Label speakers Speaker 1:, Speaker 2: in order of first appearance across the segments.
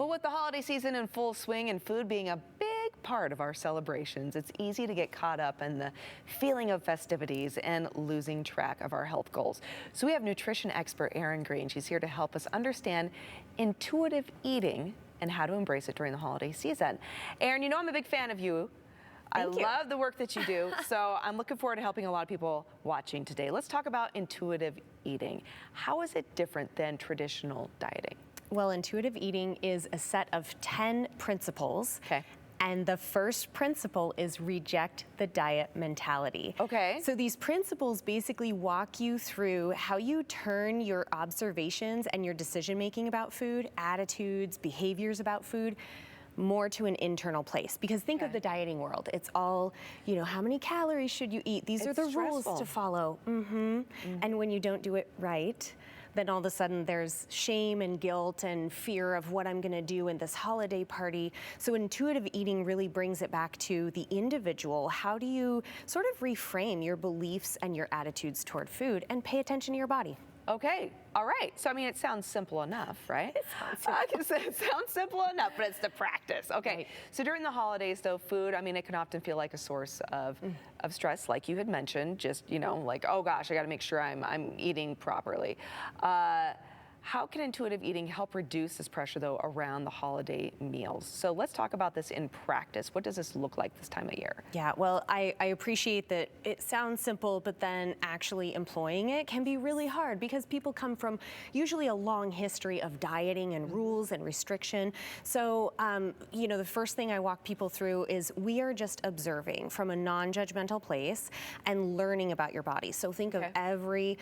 Speaker 1: Well, with the holiday season in full swing and food being a big part of our celebrations, it's easy to get caught up in the feeling of festivities and losing track of our health goals. So we have nutrition expert Erin Green. She's here to help us understand intuitive eating and how to embrace it during the holiday season. Erin, you know I'm a big fan of you. I love the work that you do, so I'm looking forward to helping a lot of people watching today. Let's talk about intuitive eating. How is it different than traditional dieting?
Speaker 2: Well, intuitive eating is a set of 10 principles.
Speaker 1: Okay.
Speaker 2: And the first principle is reject the diet mentality.
Speaker 1: Okay.
Speaker 2: So these principles basically walk you through how you turn your observations and your decision making about food, attitudes, behaviors about food, more to an internal place. Because think of the dieting world. It's all, you know, how many calories should you eat? These are the rules to follow. And when you don't do it right, then all of a sudden there's shame and guilt and fear of what I'm gonna do in this holiday party. So intuitive eating really brings it back to the individual. How do you sort of reframe your beliefs and your attitudes toward food and pay attention to your body?
Speaker 1: Okay, all right. So, I mean, it sounds simple enough, right?
Speaker 2: It sounds simple.
Speaker 1: I can say it sounds simple enough, but it's the practice. Okay,
Speaker 2: Right.
Speaker 1: So during the holidays, though, food, I mean, it can often feel like a source of stress, like you had mentioned, just, you know, like, oh gosh, I gotta make sure I'm eating properly. How can intuitive eating help reduce this pressure, though, around the holiday meals? So let's talk about this in practice. What does this look like this time of year?
Speaker 2: Yeah, well, I appreciate that it sounds simple, but then actually employing it can be really hard because people come from usually a long history of dieting and rules and restriction. So, you know, the first thing I walk people through is we are just observing from a non-judgmental place and learning about your body. So think of every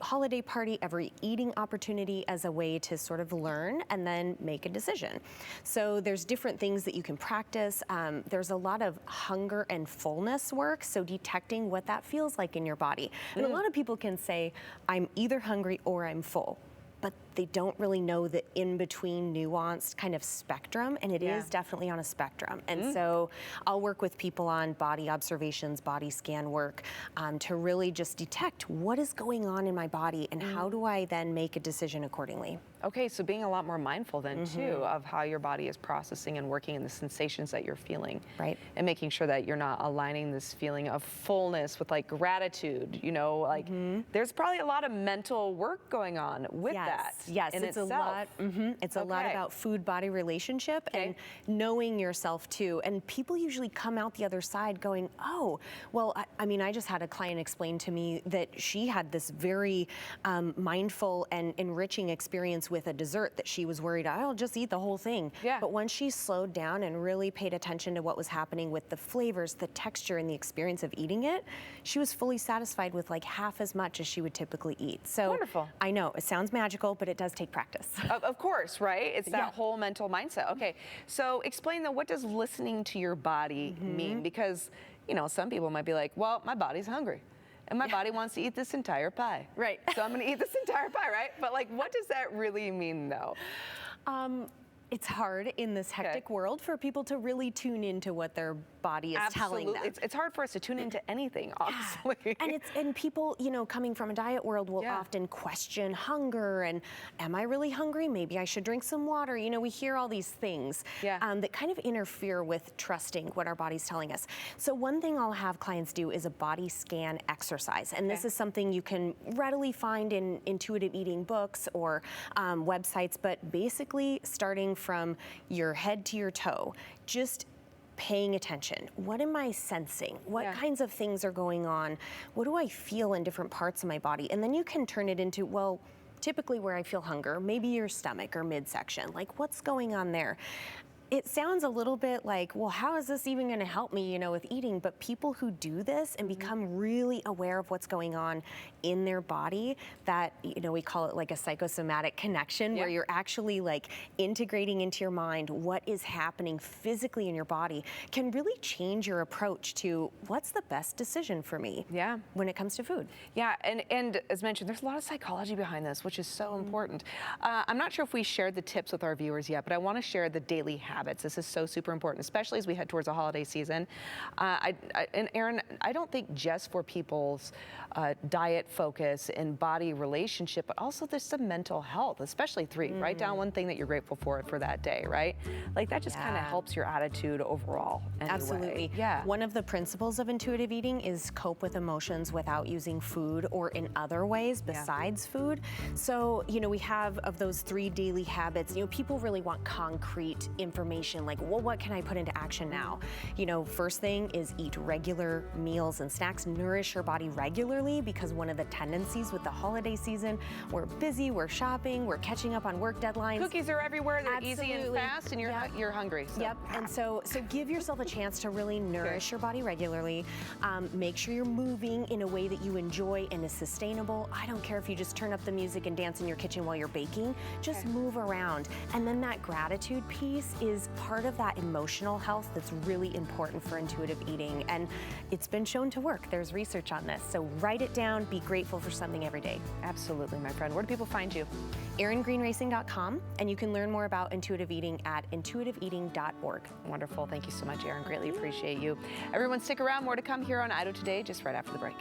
Speaker 2: holiday party, every eating opportunity as a way to sort of learn and then make a decision. So there's different things that you can practice. There's a lot of hunger and fullness work, so detecting what that feels like in your body. And a lot of people can say, I'm either hungry or I'm full, but they don't really know the in-between nuanced kind of spectrum, and it is definitely on a spectrum. And so I'll work with people on body observations, body scan work, to really just detect what is going on in my body and how do I then make a decision accordingly.
Speaker 1: Okay, so being a lot more mindful then too of how your body is processing and working and the sensations that you're feeling.
Speaker 2: Right.
Speaker 1: And making sure that you're not aligning this feeling of fullness with like gratitude, you know, like there's probably a lot of mental work going on with that.
Speaker 2: Yes, it's a lot. It's a lot about food-body relationship and knowing yourself too. And people usually come out the other side going, oh, well, I mean, I just had a client explain to me that she had this very mindful and enriching experience with a dessert that she was worried, I'll just eat the whole thing. But once she slowed down and really paid attention to what was happening with the flavors, the texture, and the experience of eating it, she was fully satisfied with like half as much as she would typically eat. So
Speaker 1: wonderful.
Speaker 2: I know it sounds magical, but it does take practice.
Speaker 1: Of course, right? It's that whole mental mindset. Okay, so explain though, what does listening to your body mean? Because, you know, some people might be like, well, my body's hungry. And my body wants to eat this entire pie. Right. So I'm gonna eat this entire pie, right? But like, what does that really mean though?
Speaker 2: It's hard in this hectic world for people to really tune into what their body is telling them.
Speaker 1: It's hard for us to tune into anything, honestly.
Speaker 2: And people, you know, coming from a diet world will often question hunger and am I really hungry? Maybe I should drink some water. You know, we hear all these things that kind of interfere with trusting what our body's telling us. So one thing I'll have clients do is a body scan exercise. And this is something you can readily find in intuitive eating books or websites, but basically starting from your head to your toe, just paying attention. What am I sensing? What kinds of things are going on? What do I feel in different parts of my body? And then you can turn it into, well, typically where I feel hunger, maybe your stomach or midsection, like what's going on there? It sounds a little bit like, well, how is this even going to help me, you know, with eating? But people who do this and become really aware of what's going on in their body, that, you know, we call it like a psychosomatic connection, where you're actually like integrating into your mind what is happening physically in your body, can really change your approach to what's the best decision for me when it comes to food.
Speaker 1: Yeah, and as mentioned, there's a lot of psychology behind this, which is so important. I'm not sure if we shared the tips with our viewers yet, but I want to share the daily hack habits. This is so super important, especially as we head towards the holiday season. And Erin, I don't think just for people's diet focus and body relationship, but also there's some mental health, especially 3. Write down one thing that you're grateful for that day, right? Like that just kind of helps your attitude overall. Anyway.
Speaker 2: Absolutely.
Speaker 1: Yeah.
Speaker 2: One of the principles of intuitive eating is cope with emotions without using food or in other ways besides food. So, you know, we have of those 3 daily habits, you know, people really want concrete information like, well, what can I put into action now? You know, first thing is eat regular meals and snacks, nourish your body regularly, because one of the tendencies with the holiday season, we're busy, we're shopping, we're catching up on work deadlines.
Speaker 1: Cookies are everywhere, they're easy and fast, and you're hungry. So.
Speaker 2: Yep, and so give yourself a chance to really nourish your body regularly. Make sure you're moving in a way that you enjoy and is sustainable. I don't care if you just turn up the music and dance in your kitchen while you're baking, just move around. And then that gratitude piece is part of that emotional health that's really important for intuitive eating. And it's been shown to work. There's research on this. So write it down, be grateful for something every day.
Speaker 1: Absolutely, my friend. Where do people find you?
Speaker 2: ErinGreenRacing.com, and you can learn more about intuitive eating at intuitiveeating.org.
Speaker 1: Wonderful. Thank you so much, Erin. Greatly appreciate you. Everyone, stick around. More to come here on Idaho Today, just right after the break.